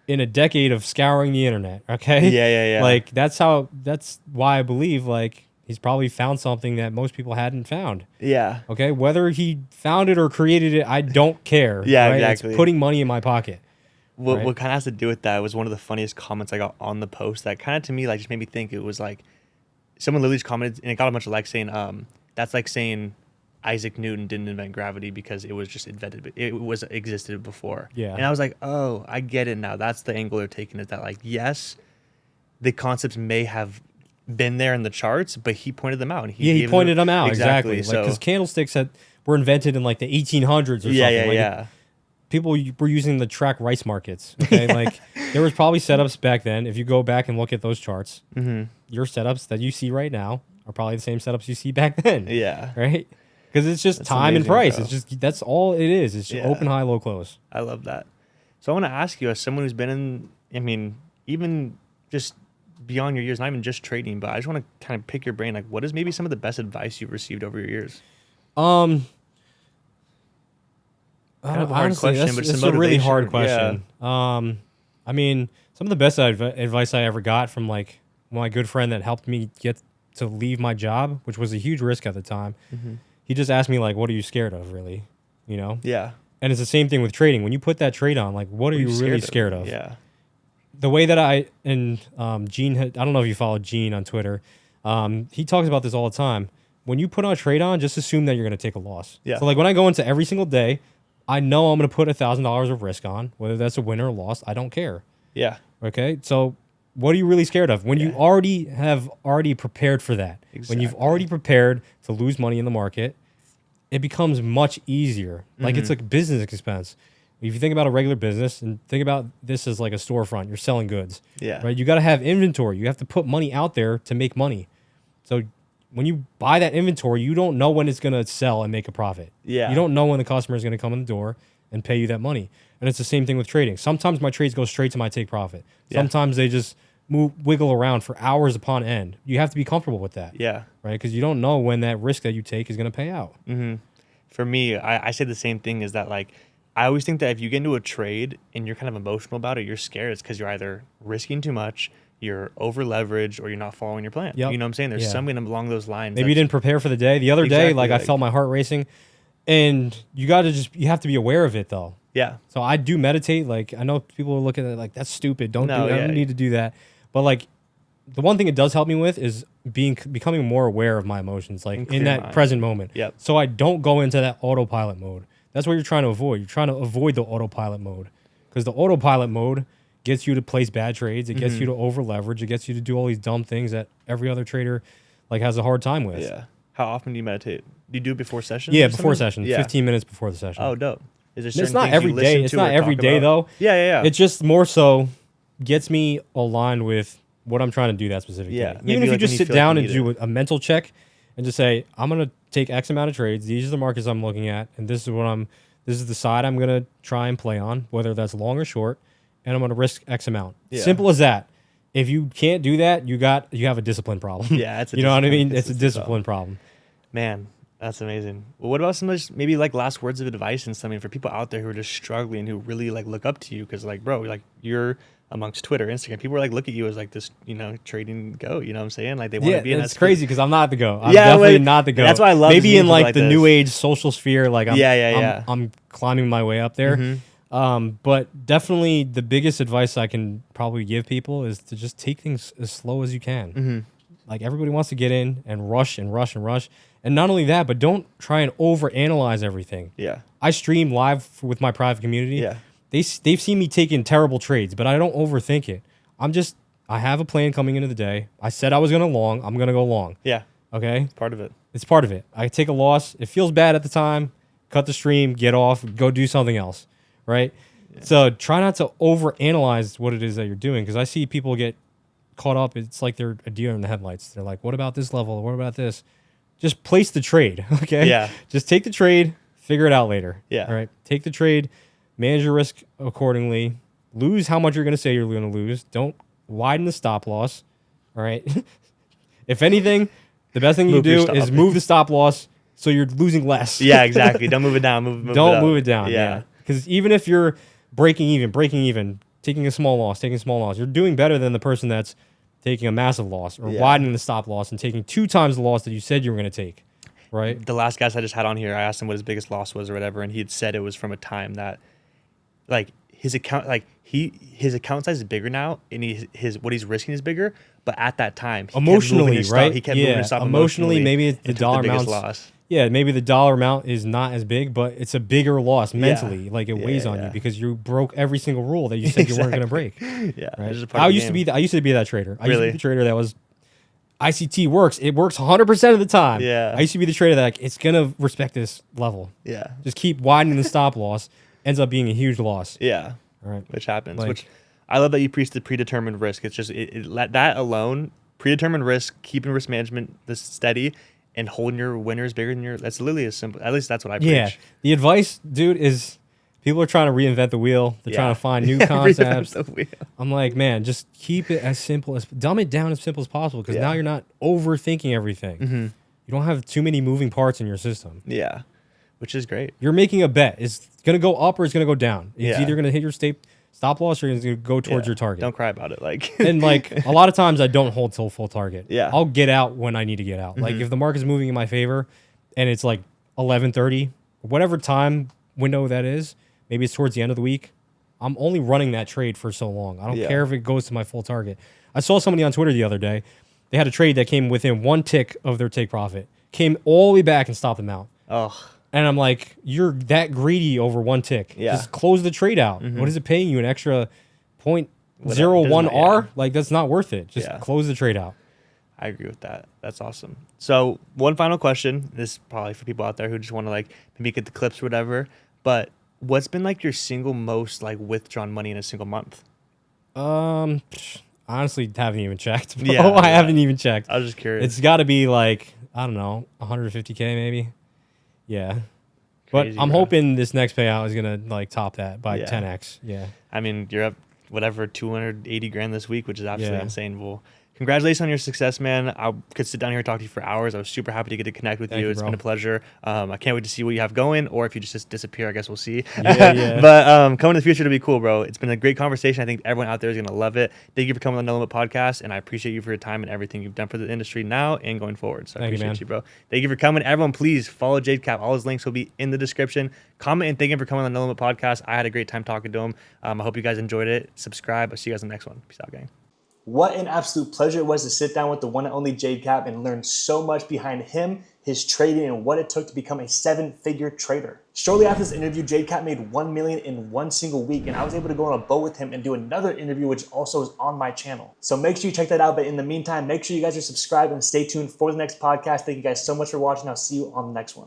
In a decade of scouring the internet, okay? Yeah. Like that's why I believe like he's probably found something that most people hadn't found. Yeah. Okay, whether he found it or created it, I don't care. Yeah, right? exactly. It's putting money in my pocket. What Right. what kind of has to do with that was one of the funniest comments I got on the post that kind of to me like just made me think. It was like someone literally just commented and it got a bunch of likes saying that's like saying Isaac Newton didn't invent gravity because it was just invented, it was existed before. Yeah. And I was like, oh, I get it now. That's the angle they're taking, is that like, yes, the concepts may have been there in the charts, but he pointed them out. And He gave pointed them out exactly. So Like because candlesticks were invented in like the 1800s or something. yeah. Like people were using the track rice markets. Okay, like there was probably setups back then. If you go back and look at those charts, your setups that you see right now are probably the same setups you see back then. Yeah. Right. Because it's just That's time and amazing, price. bro. It's just that's all it is. It's just Yeah. open, high, low, close. I love that. So I want to ask you, as someone who's been in, I mean, even just beyond your years, not even just trading, but I just want to kind of pick your brain. Like, what is maybe some of the best advice you've received over your years? Kind of a hard question, but it's some a really motivation, hard question. I mean, some of the best advice I ever got from like my good friend that helped me get to leave my job, which was a huge risk at the time. He just asked me like, "What are you scared of, really?" You know? Yeah. And it's the same thing with trading. When you put that trade on, like, what are you really scared of? Yeah. The way that Gene, I don't know if you follow Gene on Twitter. He talks about this all the time. When you put on a trade on, just assume that you're going to take a loss. Yeah. So like when I go into every single day, I know I'm going to put $1,000 of risk on, whether that's a win or a loss. I don't care. Yeah. Okay. So what are you really scared of? When you have prepared for that, when you've already prepared to lose money in the market, it becomes much easier. Like it's like a business expense. If you think about a regular business and think about this as like a storefront, you're selling goods. Yeah. Right. You got to have inventory. You have to put money out there to make money. So when you buy that inventory, you don't know when it's going to sell and make a profit. Yeah. You don't know when the customer is going to come in the door and pay you that money. And it's the same thing with trading. Sometimes my trades go straight to my take profit. Yeah. Sometimes they just wiggle around for hours upon end. You have to be comfortable with that. Yeah. Right? Because you don't know when that risk that you take is going to pay out. For me, I say the same thing, is that like, I always think that if you get into a trade and you're kind of emotional about it, you're scared. It's because you're either risking too much, you're over leveraged, or you're not following your plan. Yep. You know what I'm saying? There's Yeah. something along those lines. Maybe you didn't prepare for the day. The other day, Exactly, like I like- felt my heart racing. And you have to be aware of it though. Yeah. So I do meditate. Like I know people are looking at it like that's stupid. Don't No, do that. I yeah. don't need to do that. But like the one thing it does help me with is becoming more aware of my emotions, like And in clear that mind. present moment. Yep. So I don't go into that autopilot mode. That's what you're trying to avoid. You're trying to avoid the autopilot mode because the autopilot mode gets you to place bad trades. It gets you to over leverage. It gets you to do all these dumb things that every other trader like has a hard time with. Yeah. How often do you meditate? Do you do it before sessions? Yeah, or before something? session. Yeah. 15 minutes before the session. Oh, dope. Is there It's certain not things every you day. listen It's to not or every talk day about? though. Yeah. It just more so gets me aligned with what I'm trying to do that specific Yeah, day. maybe Even if you like when just you sit feel like down you and need do a mental check and just say, I'm gonna take X amount of trades. These are the markets I'm looking at, and this is the side I'm gonna try and play on, whether that's long or short, and I'm gonna risk X amount. Yeah. Simple as that. If you can't do that, you have a discipline problem. Yeah, it's a you know what I discipline- mean? It's a discipline problem. Man, that's amazing. Well, what about some maybe like last words of advice and something for people out there who are just struggling, who really like look up to you? Because like, bro, like you're amongst Twitter, Instagram, people are like look at you as like this, trading go. You know what I'm saying? Like they want to be in that. It's crazy because I'm not the go. I'm Yeah, definitely wait, not the go. that's why I love maybe seeing in people like like the this. new age social sphere, like Yeah. I'm climbing my way up there. But definitely the biggest advice I can probably give people is to just take things as slow as you can. Like everybody wants to get in and rush and rush and rush. And not only that, but don't try and overanalyze everything. Yeah. I stream live with my private community. Yeah. They've seen me taking terrible trades, but I don't overthink it. I have a plan coming into the day. I said I was going to long. I'm going to go long. Yeah. Okay? Part of it. It's part of it. I take a loss. It feels bad at the time. Cut the stream, get off, go do something else. Right? Yeah. So try not to overanalyze what it is that you're doing, because I see people get caught up. It's like they're a deer in the headlights. They're like, what about this level? What about this? Just place the trade, okay? Yeah. Just take the trade, figure it out later. Yeah. All right. Take the trade, manage your risk accordingly. Lose how much you're going to say you're going to lose. Don't widen the stop loss. All right. If anything, the best thing you do is move the stop loss so you're losing less. Yeah, exactly. Don't move it down. Don't move it down. Yeah. Because even if you're breaking even, taking a small loss, you're doing better than the person that's taking a massive loss or widening the stop loss and taking 2 times the loss that you said you were going to take. Right. The last guys I just had on here, I asked him what his biggest loss was or whatever, and he had said it was from a time that, like, his account, like his account size is bigger now, and his what he's risking is bigger. But at that time, emotionally, right? He kept moving his stop emotionally. Maybe the dollar amount. Loss. Yeah, maybe the dollar amount is not as big, but it's a bigger loss mentally. Like it weighs on you because you broke every single rule that you said you weren't going to break. Yeah, right? I used to be that trader. I used to be the trader that was ICT works. It works 100% of the time. Yeah. I used to be the trader that like, it's gonna respect this level. Yeah. Just keep widening the stop loss. Ends up being a huge loss. Yeah. All right. Which happens. Like, which I love that you preach the predetermined risk. It's just that alone, predetermined risk, keeping risk management this steady, and holding your winners bigger than your. That's literally as simple. At least that's what I preach. Yeah. The advice, dude, is people are trying to reinvent the wheel. They're trying to find new concepts. I'm like, man, just keep it as simple as dumb it down as simple as possible because now you're not overthinking everything. Mm-hmm. You don't have too many moving parts in your system. Yeah, which is great. You're making a bet. It's gonna go up or it's gonna go down. It's either gonna hit your stop loss or it's gonna go towards your target. Don't cry about it. Like and like a lot of times I don't hold till full target. Yeah, I'll get out when I need to get out. Like if the market's moving in my favor and it's like 11:30, whatever time window that is. Maybe it's towards the end of the week. I'm only running that trade for so long. I don't care if it goes to my full target. I saw somebody on Twitter the other day. They had a trade that came within 1 tick of their take profit. Came all the way back and stopped them out. Oh. And I'm like, you're that greedy over 1 tick. Yeah. Just close the trade out. What is it paying you? An extra 0.01 R? Like, that's not worth it. Just close the trade out. I agree with that. That's awesome. So one final question. This is probably for people out there who just want to like maybe get the clips or whatever. But what's been like your single most like withdrawn money in a single month? Honestly, haven't even checked. Yeah, I haven't even checked. I was just curious. It's got to be like, I don't know, 150K maybe. Yeah. Crazy, but I'm hoping this next payout is going to like top that by 10x. Yeah. I mean, you're up whatever 280 grand this week, which is absolutely insane. Well, congratulations on your success, man. I could sit down here and talk to you for hours. I was super happy to get to connect with you. It's been a pleasure. I can't wait to see what you have going, or if you just disappear, I guess we'll see. Yeah. But coming in the future to be cool, bro. It's been a great conversation. I think everyone out there is going to love it. Thank you for coming on the No Limit podcast, and I appreciate you for your time and everything you've done for the industry now and going forward. So I appreciate you, bro. Thank you for coming. Everyone, please follow JCAP. All his links will be in the description. Comment and thank him for coming on the No Limit podcast. I had a great time talking to him. I hope you guys enjoyed it. Subscribe. I'll see you guys in the next one. Peace out, gang. What an absolute pleasure it was to sit down with the one and only JCAP and learn so much behind him, his trading, and what it took to become a 7-figure trader. Shortly after this interview, JCAP made $1 million in 1 single week, and I was able to go on a boat with him and do another interview, which also is on my channel. So make sure you check that out. But in the meantime, make sure you guys are subscribed and stay tuned for the next podcast. Thank you guys so much for watching. I'll see you on the next one.